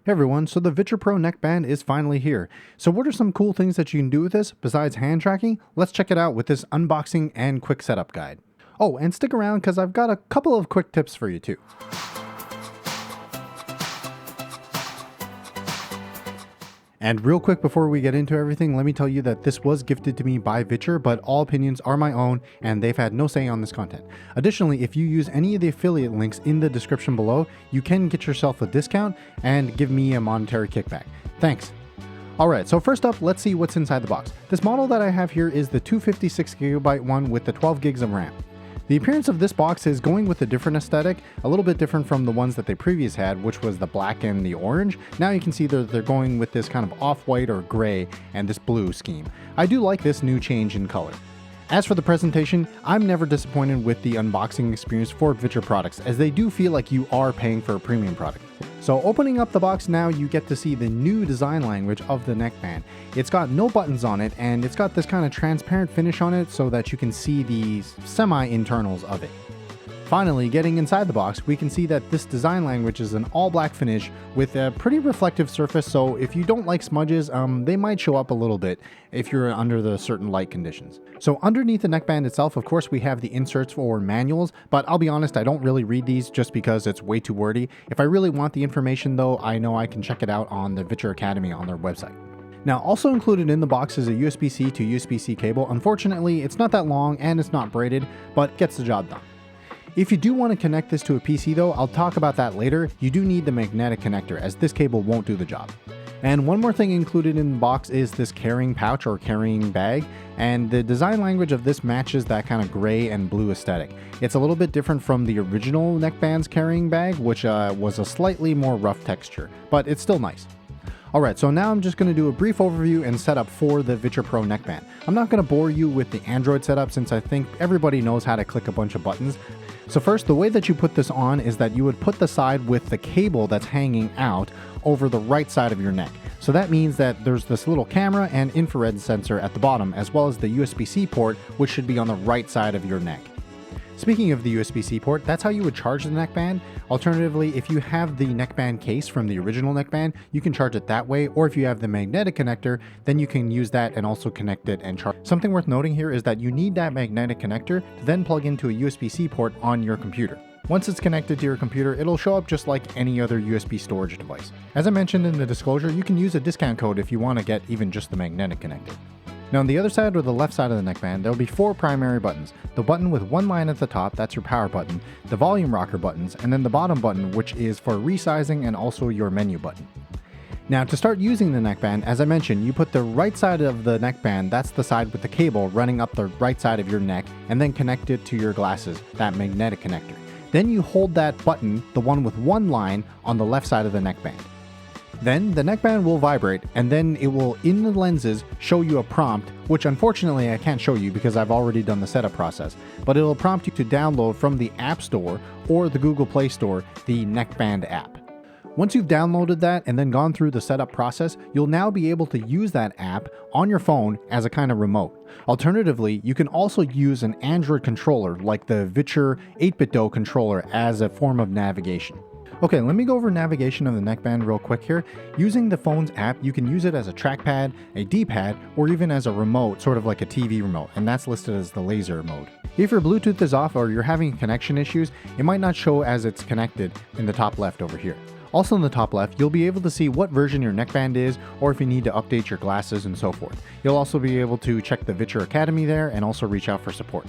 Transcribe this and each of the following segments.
Hey everyone, so the VITURE Pro Neckband is finally here. So what are some cool things that you can do with this besides hand tracking? Let's check it out with this unboxing and quick setup guide. Oh, and stick around because I've got a couple of quick tips for you too. And real quick before we get into everything, let me tell you that this was gifted to me by Viture, but all opinions are my own and they've had no say on this content. Additionally, if you use any of the affiliate links in the description below, you can get yourself a discount and give me a monetary kickback. Thanks. Alright, so first up, let's see what's inside the box. This model that I have here is the 256GB one with the 12 gigs of RAM. The appearance of this box is going with a different aesthetic, a little bit different from the ones that they previously had, which was the black and the orange. Now you can see that they're going with this kind of off-white or gray and this blue scheme. I do like this new change in color. As for the presentation, I'm never disappointed with the unboxing experience for Viture products, as they do feel like you are paying for a premium product. So opening up the box now, you get to see the new design language of the neckband. It's got no buttons on it, and it's got this kind of transparent finish on it so that you can see the semi-internals of it. Finally, getting inside the box, we can see that this design language is an all-black finish with a pretty reflective surface, so if you don't like smudges, they might show up a little bit if you're under the certain light conditions. So underneath the neckband itself, of course, we have the inserts for manuals, but I'll be honest, I don't really read these just because it's way too wordy. If I really want the information though, I know I can check it out on the Viture Academy on their website. Now, also included in the box is a USB-C to USB-C cable. Unfortunately, it's not that long and it's not braided, but gets the job done. If you do want to connect this to a PC though, I'll talk about that later. You do need the magnetic connector, as this cable won't do the job. And one more thing included in the box is this carrying pouch or carrying bag, and the design language of this matches that kind of gray and blue aesthetic. It's a little bit different from the original neckband's carrying bag, which was a slightly more rough texture, but it's still nice. Alright, so now I'm just going to do a brief overview and setup for the Viture Pro neckband. I'm not going to bore you with the Android setup since I think everybody knows how to click a bunch of buttons. So first, the way that you put this on is that you would put the side with the cable that's hanging out over the right side of your neck. So that means that there's this little camera and infrared sensor at the bottom, as well as the USB-C port, which should be on the right side of your neck. Speaking of the USB-C port, that's how you would charge the neckband. Alternatively, if you have the neckband case from the original neckband, you can charge it that way, or if you have the magnetic connector, then you can use that and also connect it and charge. Something worth noting here is that you need that magnetic connector to then plug into a USB-C port on your computer. Once it's connected to your computer, it'll show up just like any other USB storage device. As I mentioned in the disclosure, you can use a discount code if you want to get even just the magnetic connector. Now on the other side or the left side of the neckband, there will be 4 primary buttons. The button with one line at the top, that's your power button, the volume rocker buttons, and then the bottom button, which is for resizing and also your menu button. Now to start using the neckband, as I mentioned, you put the right side of the neckband, that's the side with the cable running up the right side of your neck, and then connect it to your glasses, that magnetic connector. Then you hold that button, the one with one line, on the left side of the neckband. Then the neckband will vibrate, and then it will, in the lenses, show you a prompt, which unfortunately I can't show you because I've already done the setup process, but it'll prompt you to download from the App Store or the Google Play Store the neckband app. Once you've downloaded that and then gone through the setup process, you'll now be able to use that app on your phone as a kind of remote. Alternatively, you can also use an Android controller like the Viture 8BitDo controller as a form of navigation. Okay, let me go over navigation of the neckband real quick here. Using the phone's app, you can use it as a trackpad, a D-pad, or even as a remote, sort of like a TV remote, and that's listed as the laser mode. If your Bluetooth is off or you're having connection issues, it might not show as it's connected in the top left over here. Also in the top left, you'll be able to see what version your neckband is, or if you need to update your glasses and so forth. You'll also be able to check the Viture Academy there and also reach out for support.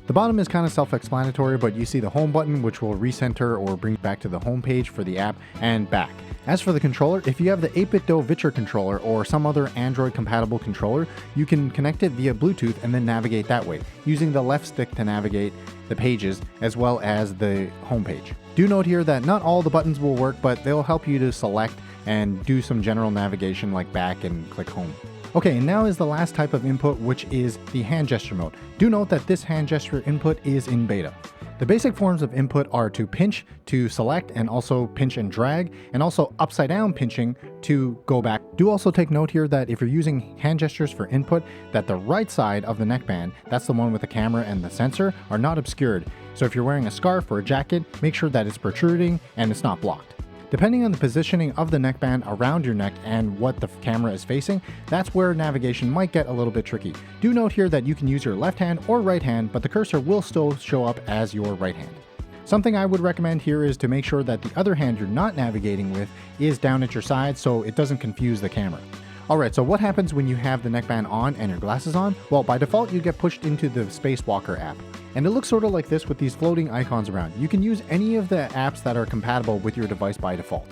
The bottom is kind of self-explanatory, but you see the home button, which will recenter or bring back to the home page for the app and back. As for the controller, if you have the 8BitDo Viture controller or some other Android compatible controller, you can connect it via Bluetooth and then navigate that way, using the left stick to navigate the pages as well as the home page. Do note here that not all the buttons will work, but they'll help you to select and do some general navigation like back and click home. Okay, and now is the last type of input, which is the hand gesture mode. Do note that this hand gesture input is in beta. The basic forms of input are to pinch, to select, and also pinch and drag, and also upside down pinching to go back. Do also take note here that if you're using hand gestures for input, that the right side of the neckband, that's the one with the camera and the sensor, are not obscured. So if you're wearing a scarf or a jacket, make sure that it's protruding and it's not blocked. Depending on the positioning of the neckband around your neck and what the camera is facing, that's where navigation might get a little bit tricky. Do note here that you can use your left hand or right hand, but the cursor will still show up as your right hand. Something I would recommend here is to make sure that the other hand you're not navigating with is down at your side so it doesn't confuse the camera. Alright, so what happens when you have the neckband on and your glasses on? Well, by default you get pushed into the spacewalker app. And it looks sort of like this with these floating icons around. You can use any of the apps that are compatible with your device by default.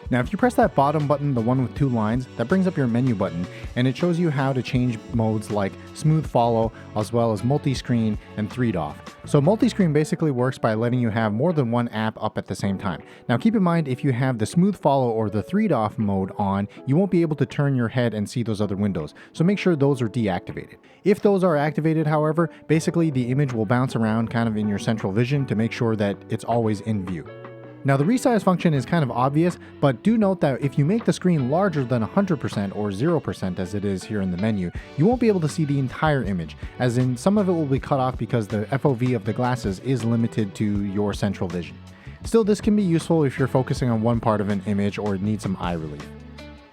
Now if you press that bottom button, the one with 2 lines, that brings up your menu button and it shows you how to change modes like smooth follow as well as multi-screen and 3DoF. So multi-screen basically works by letting you have more than one app up at the same time. Now keep in mind, if you have the smooth follow or the 3DoF mode on, you won't be able to turn your head and see those other windows. So make sure those are deactivated. If those are activated, however, basically the image will bounce around kind of in your central vision to make sure that it's always in view. Now the resize function is kind of obvious, but do note that if you make the screen larger than 100% or 0% as it is here in the menu, you won't be able to see the entire image, as in some of it will be cut off because the FOV of the glasses is limited to your central vision. Still, this can be useful if you're focusing on one part of an image or need some eye relief.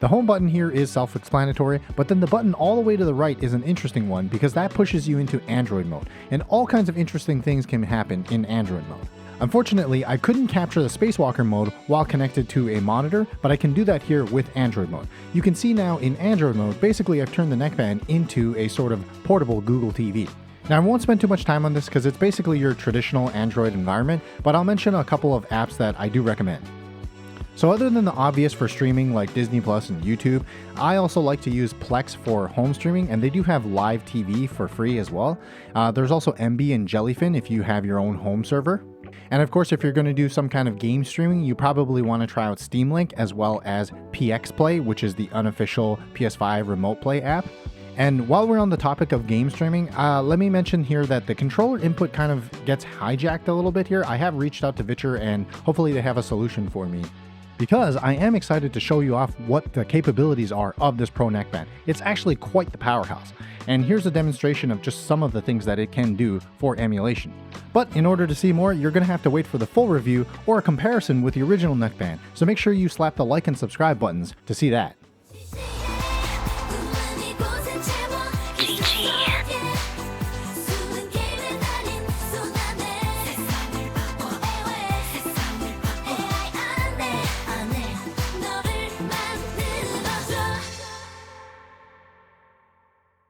The home button here is self-explanatory, but then the button all the way to the right is an interesting one because that pushes you into Android mode, and all kinds of interesting things can happen in Android mode. Unfortunately, I couldn't capture the spacewalker mode while connected to a monitor, but I can do that here with Android mode. You can see now in Android mode, basically I've turned the neckband into a sort of portable Google TV. Now I won't spend too much time on this because it's basically your traditional Android environment, but I'll mention a couple of apps that I do recommend. So other than the obvious for streaming like Disney Plus and YouTube, I also like to use Plex for home streaming, and they do have live TV for free as well. There's also MB and Jellyfin if you have your own home server. And of course, if you're going to do some kind of game streaming, you probably want to try out Steam Link as well as PX Play, which is the unofficial PS5 remote play app. And while we're on the topic of game streaming, let me mention here that the controller input kind of gets hijacked a little bit here. I have reached out to Viture and hopefully they have a solution for me, because I am excited to show you off what the capabilities are of this Pro neckband. It's actually quite the powerhouse. And here's a demonstration of just some of the things that it can do for emulation. But in order to see more, you're going to have to wait for the full review or a comparison with the original neckband, so make sure you slap the like and subscribe buttons to see that.